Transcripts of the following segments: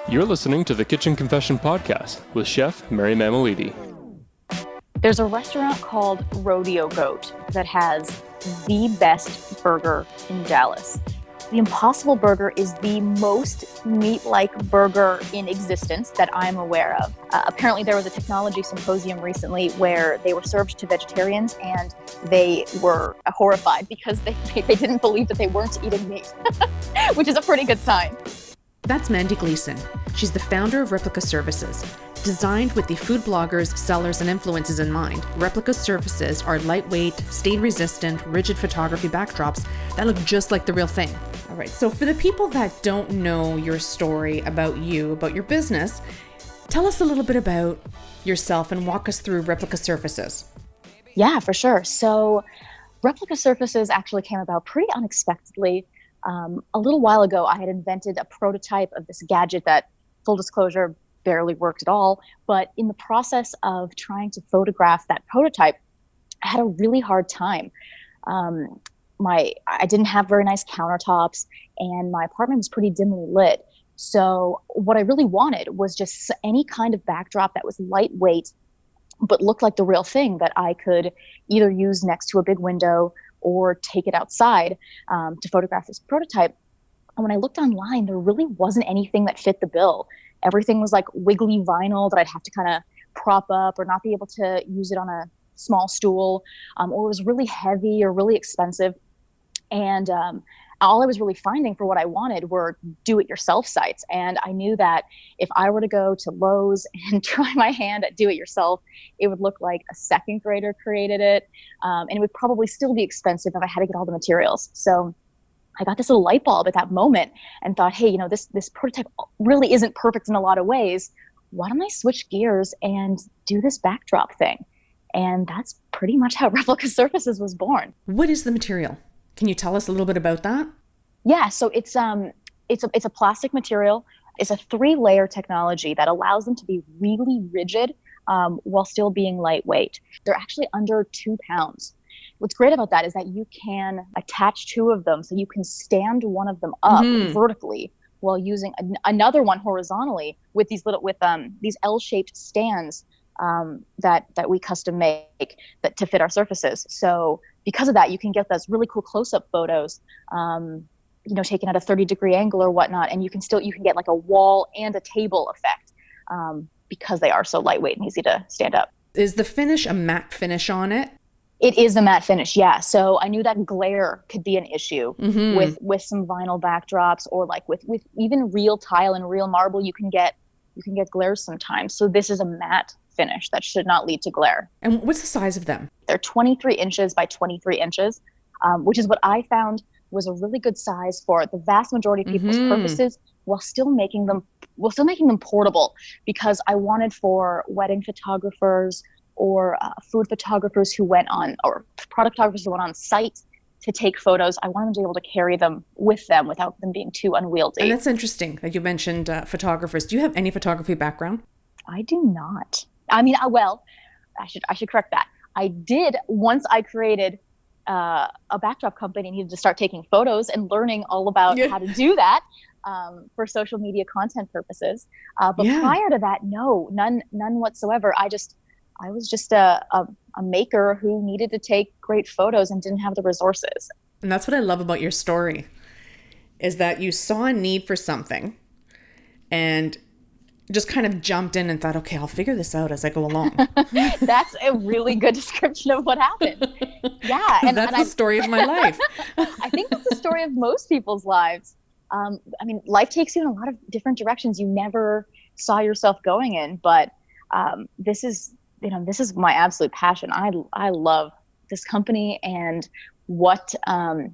You're listening to the Kitchen Confession Podcast with Chef Mary Mammoliti. There's a restaurant called Rodeo Goat that has the best burger in Dallas. The Impossible Burger is the most meat-like burger in existence that I'm aware of. Apparently there was a technology symposium recently where they were served to vegetarians and they were horrified because they didn't believe that they weren't eating meat, which is a pretty good sign. That's Mandy Gleason. She's the founder of Replica Surfaces. Designed with the food bloggers, sellers, and influencers in mind, Replica Surfaces are lightweight, stain-resistant, rigid photography backdrops that look just like the real thing. All right, so for the people that don't know your story about you, about your business, tell us a little bit about yourself and walk us through Replica Surfaces. Yeah, for sure. So Replica Surfaces actually came about pretty unexpectedly. A little while ago, I had invented a prototype of this gadget that, full disclosure, barely worked at all. But in the process of trying to photograph that prototype, I had a really hard time. I didn't have very nice countertops, and my apartment was pretty dimly lit. So what I really wanted was just any kind of backdrop that was lightweight, but looked like the real thing that I could either use next to a big window or take it outside to photograph this prototype. And when I looked online, there really wasn't anything that fit the bill. Everything was like wiggly vinyl that I'd have to kind of prop up or not be able to use it on a small stool, or it was really heavy or really expensive. And all I was really finding for what I wanted were do-it-yourself sites. And I knew that if I were to go to Lowe's and try my hand at do-it-yourself, it would look like a second grader created it. And it would probably still be expensive if I had to get all the materials. So I got this little light bulb at that moment and thought, hey, this prototype really isn't perfect in a lot of ways. Why don't I switch gears and do this backdrop thing? And that's pretty much how Replica Surfaces was born. What is the material? Can you tell us a little bit about that? Yeah, so it's a plastic material. It's a 3-layer technology that allows them to be really rigid while still being lightweight. They're actually under 2 pounds. What's great about that is that you can attach 2 of them, so you can stand one of them up vertically while using another one horizontally with these L-shaped stands that we custom make to fit our surfaces. So because of that, you can get those really cool close-up photos, taken at a 30-degree angle or whatnot, and you can get like a wall and a table effect because they are so lightweight and easy to stand up. Is the finish a matte finish on it? It is a matte finish, yeah. So I knew that glare could be an issue with some vinyl backdrops, or like with even real tile and real marble, you can get glares sometimes. So this is a matte finish that should not lead to glare. And what's the size of them? They're 23 inches by 23 inches, which is what I found was a really good size for the vast majority of people's purposes, while still making them portable, because I wanted for wedding photographers or food photographers or product photographers who went on site to take photos. I wanted them to be able to carry them with them without them being too unwieldy. And that's interesting that you mentioned photographers. Do you have any photography background? I do not. I mean, I should correct that. I did once I created a backdrop company and needed to start taking photos and learning all about how to do that for social media content purposes. But prior to that, no, none whatsoever. I was just a maker who needed to take great photos and didn't have the resources. And that's what I love about your story, is that you saw a need for something and just kind of jumped in and thought, okay, I'll figure this out as I go along. That's a really good description of what happened. Yeah. And that's the story of my life. I think that's the story of most people's lives. Life takes you in a lot of different directions you never saw yourself going in, but this is my absolute passion. I love this company and what I'm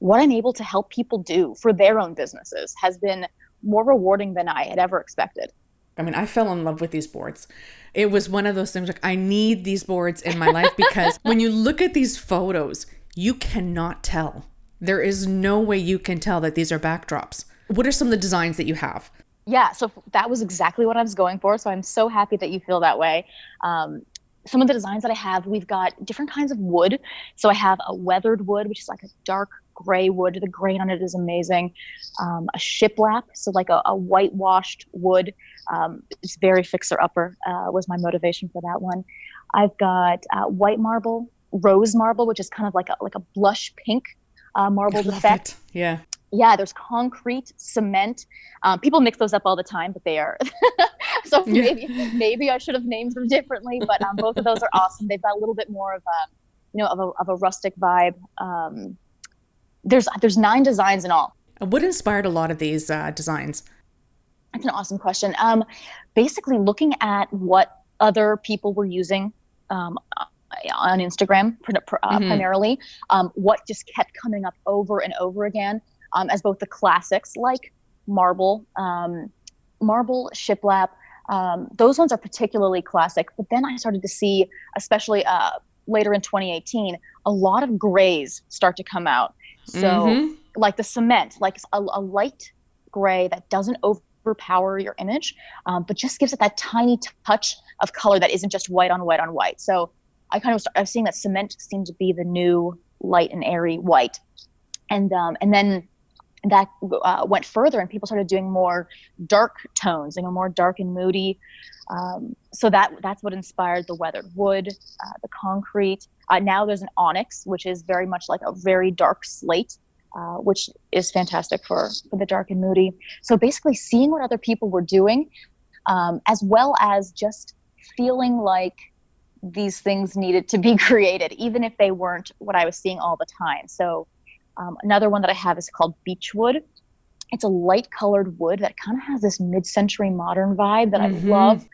able to help people do for their own businesses has been more rewarding than I had ever expected. I mean, I fell in love with these boards. It was one of those things like, I need these boards in my life, because when you look at these photos, you cannot tell. There is no way you can tell that these are backdrops. What are some of the designs that you have? Yeah, so that was exactly what I was going for. So I'm so happy that you feel that way. Some of the designs that I have, we've got different kinds of wood. So I have a weathered wood, which is like a dark gray wood. The grain on it is amazing. A shiplap, so like a whitewashed wood. It's very fixer-upper, was my motivation for that one. I've got white marble, rose marble, which is kind of like a blush pink marbled effect. It. Yeah. Yeah, there's concrete, cement. People mix those up all the time, but they are. So maybe I should have named them differently, but both of those are awesome. They've got a little bit more of a rustic vibe. There's 9 designs in all. What inspired a lot of these designs? That's an awesome question. Basically looking at what other people were using on Instagram primarily, what just kept coming up over and over again as both the classics like marble, shiplap. Those ones are particularly classic. But then I started to see, especially later in 2018, a lot of grays start to come out. So like the cement, like a light gray that doesn't overpower your image, but just gives it that tiny touch of color that isn't just white on white on white. So I was seeing that cement seemed to be the new light and airy white. And then that went further, and people started doing more dark tones, more dark and moody. So that's what inspired the weathered wood, the concrete. Now there's an onyx, which is very much like a very dark slate, which is fantastic for the dark and moody. So basically seeing what other people were doing, as well as just feeling like these things needed to be created, even if they weren't what I was seeing all the time. So another one that I have is called beechwood. It's a light colored wood that kind of has this mid-century modern vibe that I love.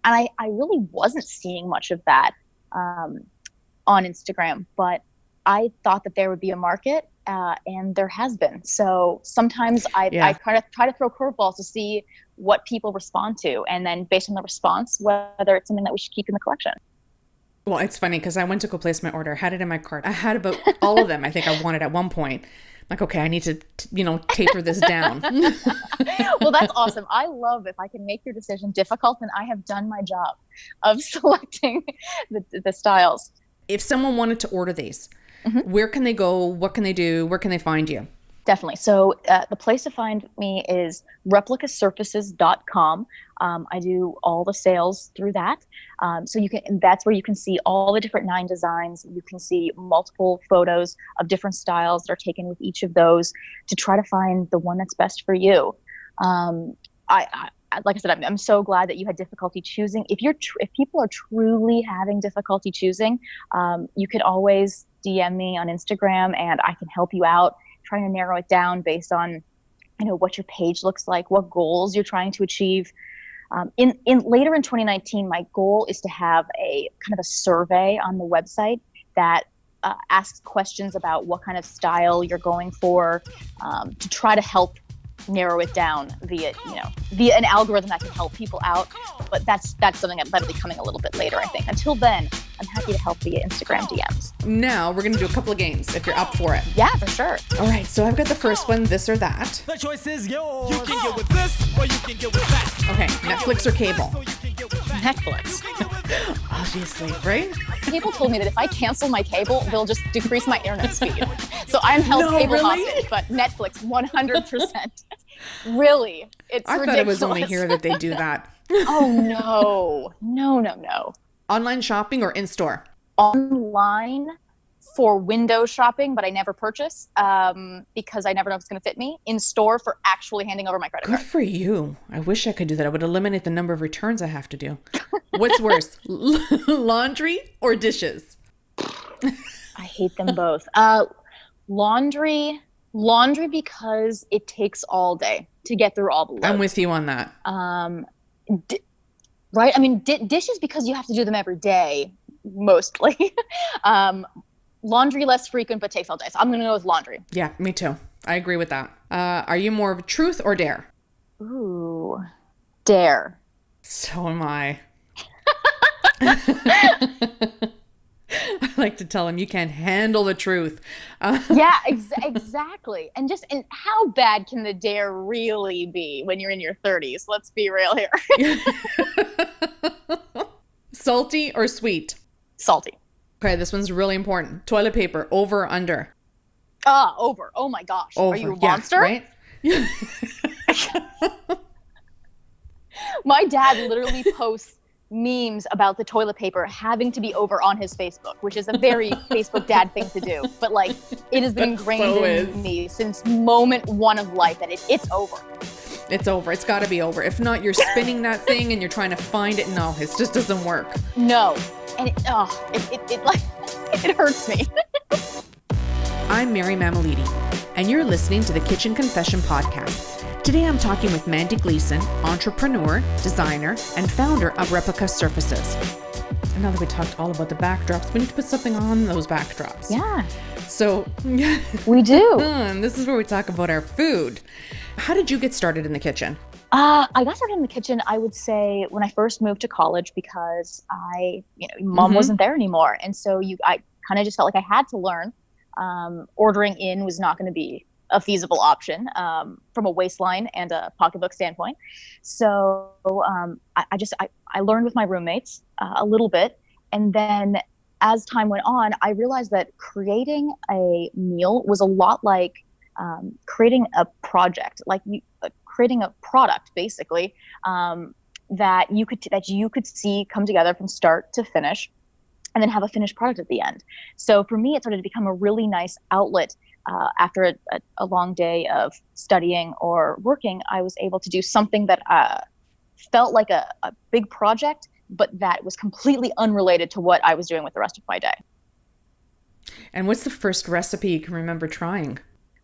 And I really wasn't seeing much of that on Instagram, but I thought that there would be a market, and there has been. So sometimes I kind of try to throw curveballs to see what people respond to, and then based on the response, whether it's something that we should keep in the collection. Well, it's funny because I went to go place my order, had it in my cart. I had about all of them. I think I wanted at one point. Like, okay, I need to, taper this down. Well, that's awesome. I love if I can make your decision difficult, then I have done my job of selecting the styles. If someone wanted to order these, where can they go? What can they do? Where can they find you? Definitely. So the place to find me is replicasurfaces.com. I do all the sales through that. So that's where you can see all the different 9 designs. You can see multiple photos of different styles that are taken with each of those to try to find the one that's best for you. Like I said, I'm so glad that you had difficulty choosing. If people are truly having difficulty choosing, you could always DM me on Instagram and I can help you out, trying to narrow it down based on, what your page looks like, what goals you're trying to achieve. Later in 2019, my goal is to have a kind of a survey on the website that asks questions about what kind of style you're going for, to try to help narrow it down via an algorithm that can help people out. But that's something that'll be coming a little bit later, I think. Until then, I'm happy to help via Instagram DMs. Now we're going to do a couple of games if you're up for it. Yeah, for sure. All right, so I've got the first one, this or that. The choice is yours. You can get with this or you can get with that. Okay, Netflix or cable? Netflix. Obviously, right? People told me that if I cancel my cable, they'll just decrease my internet speed. So I'm held cable hostage, but Netflix, 100%. Really? It's I ridiculous. thought it was only here that they do that. Oh, no. Online shopping or in-store? Online for window shopping, but I never purchase because I never know if it's going to fit me. In store for actually handing over my credit card. Good for you. I wish I could do that. I would eliminate the number of returns I have to do. What's worse, laundry or dishes? I hate them both. Laundry because it takes all day to get through all the loads. I'm with you on that. Right? I mean, dishes because you have to do them every day, mostly. Laundry less frequent, but takes all day. So I'm going to go with laundry. Yeah, me too. I agree with that. Are you more of a truth or dare? Ooh, dare. So am I. I like to tell him you can't handle the truth. Yeah, exactly. And how bad can the dare really be when you're in your 30s? Let's be real here. Salty or sweet? Salty. Okay, this one's really important. Toilet paper, over or under? Over. Oh my gosh. Over. Are you a Yeah, monster? right? My dad literally posts memes about the toilet paper having to be over on his Facebook, which is a very Facebook dad thing to do. But like, it has been ingrained in me since moment one of life that it's over. It's over. It's got to be over. If not, you're spinning that thing and you're trying to find it. No, it just doesn't work. No. And it like, it hurts me. I'm Mary Mamaliti, and you're listening to the Kitchen Confession Podcast. Today I'm talking with Mandy Gleason, entrepreneur, designer, and founder of Replica Surfaces. And now that we talked all about the backdrops, we need to put something on those backdrops. Yeah. So we do. And this is where we talk about our food. How did you get started in the kitchen? I got started in the kitchen, I would say, when I first moved to college because mom wasn't there anymore. And so I kind of just felt like I had to learn. Ordering in was not going to be a feasible option from a waistline and a pocketbook standpoint. So I learned with my roommates a little bit. And then as time went on, I realized that creating a meal was a lot like creating a project, creating a product, basically, that you could see come together from start to finish, and then have a finished product at the end. So for me, it started to become a really nice outlet. After a long day of studying or working, I was able to do something that felt like a big project, but that was completely unrelated to what I was doing with the rest of my day. And what's the first recipe you can remember trying?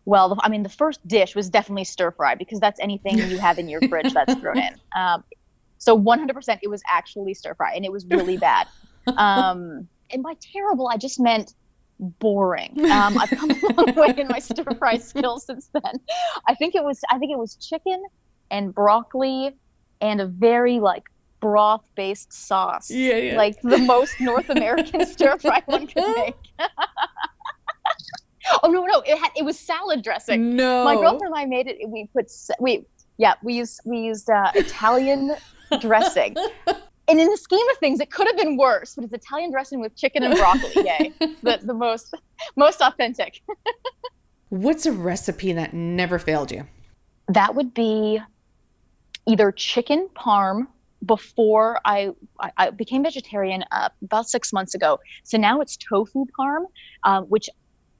Well, the first dish was definitely stir fry, because that's anything you have in your fridge that's thrown in. So 100% it was actually stir fry, and it was really bad. And by terrible, I just meant boring. I've come a long way in my stir fry skills since then. I think it was chicken and broccoli and a very broth based sauce. Yeah. Like the most North American stir fry one could make. Oh no! It was salad dressing. No, my girlfriend and I made it. We used Italian dressing. And in the scheme of things, it could have been worse, but it's Italian dressing with chicken and broccoli. Yay. The most authentic. What's a recipe that never failed you? That would be either chicken parm. Before I became vegetarian about 6 months ago. So now it's tofu parm, which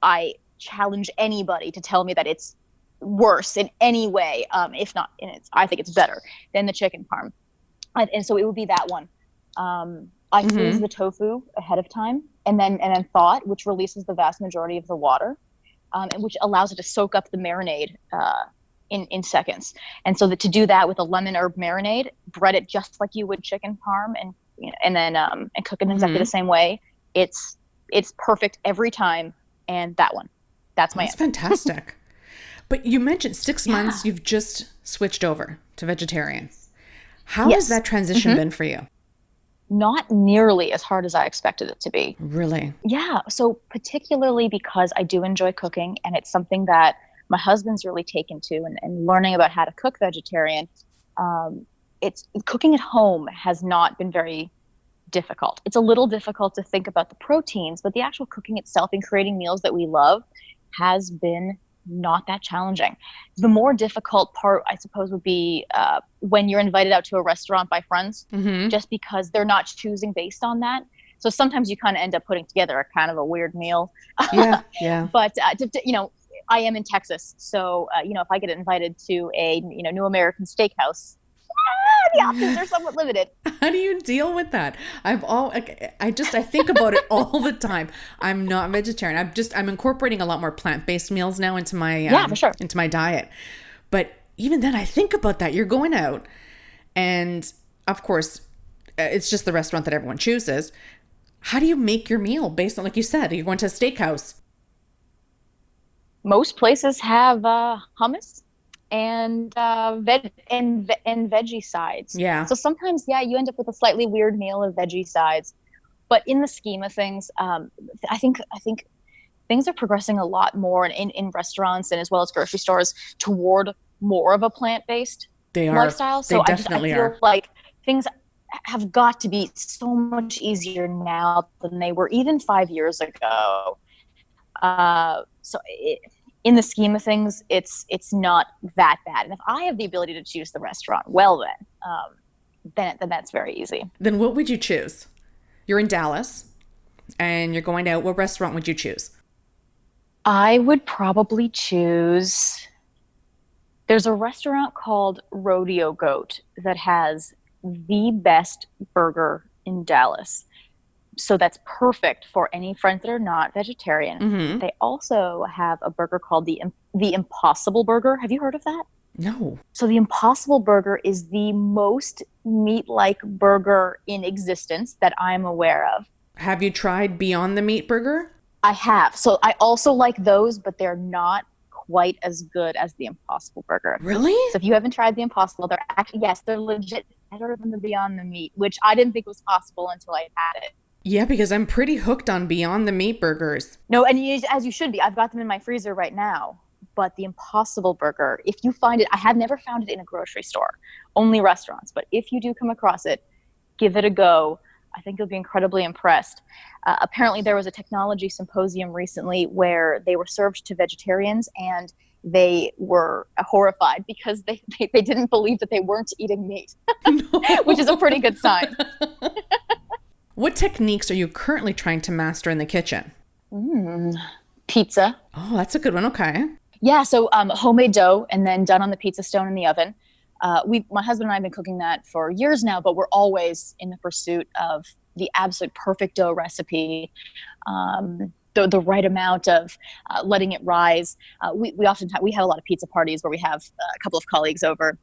I challenge anybody to tell me that it's worse in any way. If not, I think it's better than the chicken parm. And so it would be that one. I freeze the tofu ahead of time and then thaw it, which releases the vast majority of the water, and which allows it to soak up the marinade in seconds. And so to do that with a lemon herb marinade, bread it just like you would chicken parm, and then cook it exactly the same way. It's perfect every time. And that's my answer. Fantastic. But you mentioned 6 months you've just switched over to vegetarian. How has that transition been for you? Not nearly as hard as I expected it to be. Really? Yeah. So particularly because I do enjoy cooking, and it's something that my husband's really taken to, and learning about how to cook vegetarian. It's cooking at home has not been very difficult. It's a little difficult to think about the proteins, but the actual cooking itself and creating meals that we love has been not that challenging. The more difficult part, I suppose, would be when you're invited out to a restaurant by friends, just because they're not choosing based on that. So sometimes you kind of end up putting together a kind of a weird meal. Yeah. But I am in Texas, so if I get invited to a New American Steakhouse, the options are somewhat limited. How do you deal with that? I think about it all the time. I'm not vegetarian. I'm incorporating a lot more plant-based meals now into my for sure. into my diet. But even then, I think about that. You're going out, and of course, it's just the restaurant that everyone chooses. How do you make your meal based on, like you said, you're going to a steakhouse? Most places have hummus and veggie sides. Yeah. So sometimes, you end up with a slightly weird meal of veggie sides. But in the scheme of things, I think things are progressing a lot more in restaurants and as well as grocery stores toward more of a plant-based lifestyle. So They definitely I feel are. like things have got to be so much easier now than they were even 5 years ago. In the scheme of things, it's not that bad. And if I have the ability to choose the restaurant, well then that's very easy. Then what would you choose? You're in Dallas and you're going out. What restaurant would you choose? I would probably choose. There's a restaurant called Rodeo Goat that has the best burger in Dallas. So that's perfect for any friends that are not vegetarian. Mm-hmm. They also have a burger called the Impossible Burger. Have you heard of that? No. So the Impossible Burger is the most meat-like burger in existence that I'm aware of. Have you tried Beyond the Meat Burger? I have. So I also like those, but they're not quite as good as the Impossible Burger. Really? So if you haven't tried the Impossible, they're actually, yes, they're legit better than the Beyond the Meat, which I didn't think was possible until I had it. Yeah, because I'm pretty hooked on Beyond the Meat burgers. No, and as you should be. I've got them in my freezer right now. But the Impossible Burger, if you find it, I have never found it in a grocery store, only restaurants. But if you do come across it, give it a go. I think you'll be incredibly impressed. Apparently, there was a technology symposium recently where they were served to vegetarians, and they were horrified because they didn't believe that they weren't eating meat, which is a pretty good sign. What techniques are you currently trying to master in the kitchen? Pizza. Oh, that's a good one. Okay. Yeah, so homemade dough and then done on the pizza stone in the oven. My husband and I have been cooking that for years now, but we're always in the pursuit of the absolute perfect dough recipe, the right amount of letting it rise. We have a lot of pizza parties where we have a couple of colleagues over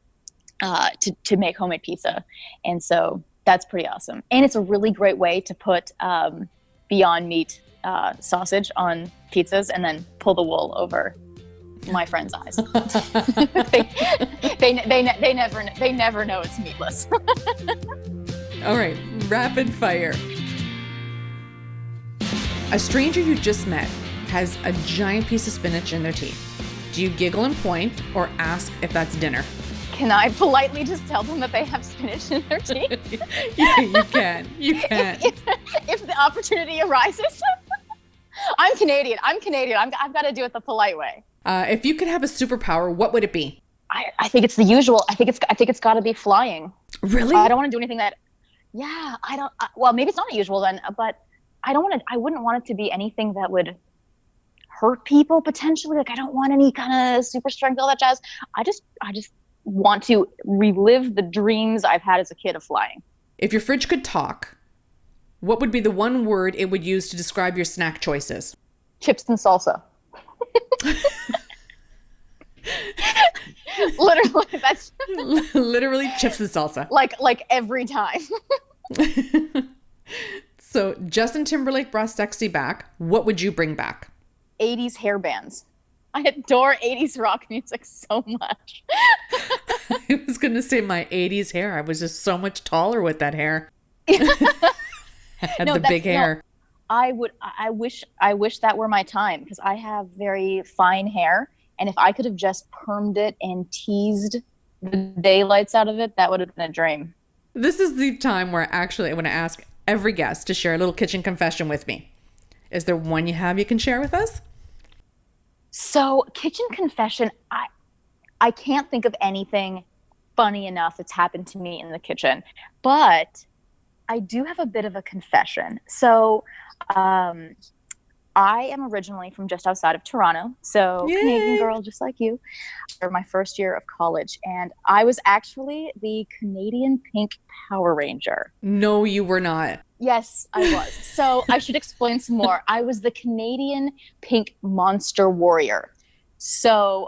to make homemade pizza, and so that's pretty awesome. And it's a really great way to put Beyond Meat sausage on pizzas and then pull the wool over my friend's eyes. they never know it's meatless. All right, rapid fire. A stranger you just met has a giant piece of spinach in their teeth. Do you giggle and point or ask if that's dinner? Can I politely just tell them that they have spinach in their teeth? Yeah, you can. You can. If the opportunity arises. I'm Canadian. I've got to do it the polite way. If you could have a superpower, what would it be? I think it's the usual. I think it's got to be flying. Really? I don't want to do anything that. Yeah, well, maybe it's not usual then, but I wouldn't want it to be anything that would hurt people potentially. Like I don't want any kind of super strength, all that jazz. I just want to relive the dreams I've had as a kid of flying. If your fridge could talk, what would be the one word it would use to describe your snack choices? Chips and salsa. Literally, that's literally chips and salsa. Like every time. So Justin Timberlake brought sexy back. What would you bring back? 80s hair bands. I adore 80s rock music so much. I was going to say my 80s hair. I was just so much taller with that hair. Had the big hair. No, I wish that were my time because I have very fine hair. And if I could have just permed it and teased the daylights out of it, that would have been a dream. This is the time where actually I want to ask every guest to share a little kitchen confession with me. Is there one you have you can share with us? So kitchen confession, I can't think of anything funny enough that's happened to me in the kitchen, but I do have a bit of a confession. So I am originally from just outside of Toronto, so Yay. Canadian girl just like you, for my first year of college, and I was actually the Canadian Pink Power Ranger. No, you were not. Yes, I was. So I should explain some more. I was the Canadian Pink Monster Warrior. So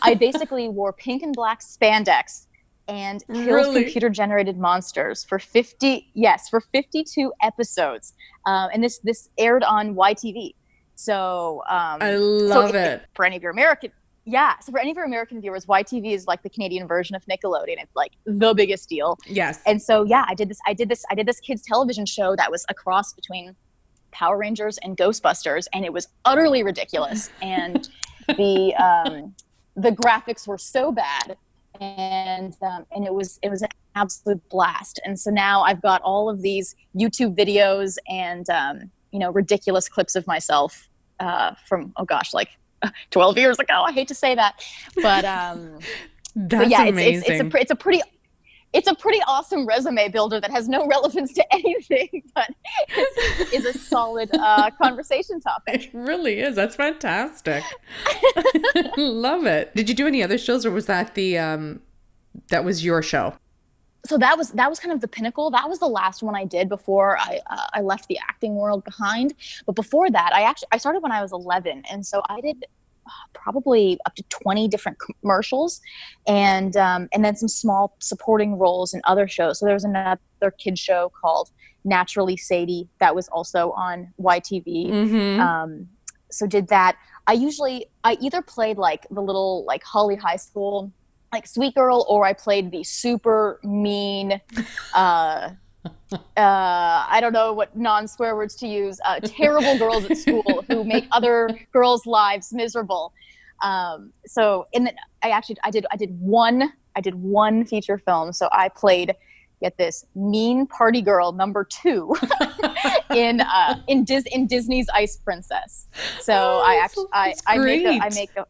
I basically wore pink and black spandex and killed computer-generated monsters for 52 episodes. And this aired on YTV. So I love it. For any of your American viewers, YTV is like the Canadian version of Nickelodeon. It's like the biggest deal. Yes. And so yeah, I did this kids television show that was a cross between Power Rangers and Ghostbusters, and it was utterly ridiculous. And the graphics were so bad, and it was an absolute blast. And so now I've got all of these YouTube videos and ridiculous clips of myself from, oh gosh, like 12 years ago. I hate to say that, but That's yeah, amazing. It's a pretty awesome resume builder that has no relevance to anything, but is a solid conversation topic. It really is. That's fantastic. Love it. Did you do any other shows, or was that that was your show? So that was kind of the pinnacle. That was the last one I did before I left the acting world behind. But before that, I started when I was 11, and so I did probably up to 20 different commercials, and then some small supporting roles in other shows. So there was another kids show called Naturally Sadie that was also on YTV. Mm-hmm. So did that. I either played like the little like Holly High School like sweet girl, or I played the super mean I don't know what non-swear words to use, terrible girls at school who make other girls' lives miserable. So and then I did one feature film. So I played, get this, mean party girl number 2 in Disney's Ice Princess. So I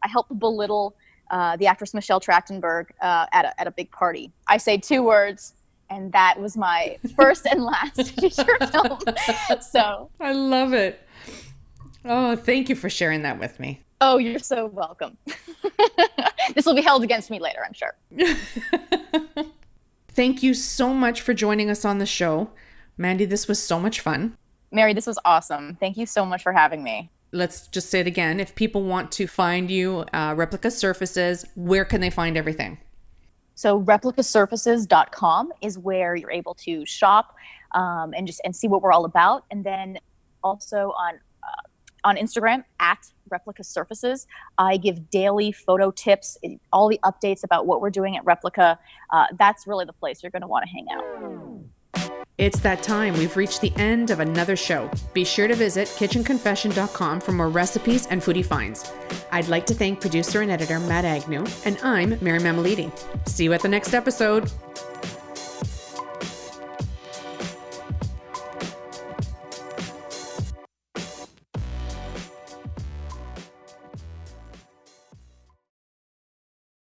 help belittle the actress Michelle Trachtenberg at a big party. I say 2 words, and that was my first and last feature film. So I love it. Oh, thank you for sharing that with me. Oh, you're so welcome. This will be held against me later, I'm sure. Thank you so much for joining us on the show. Mandy, this was so much fun. Mary, this was awesome. Thank you so much for having me. Let's just say it again. If people want to find you, Replica Surfaces, where can they find everything? So replicasurfaces.com is where you're able to shop and see what we're all about. And then also on Instagram at Replica Surfaces, I give daily photo tips, all the updates about what we're doing at Replica. That's really the place you're going to want to hang out. It's that time. We've reached the end of another show. Be sure to visit kitchenconfession.com for more recipes and foodie finds. I'd like to thank producer and editor Matt Agnew, and I'm Mary Mamalidi. See you at the next episode.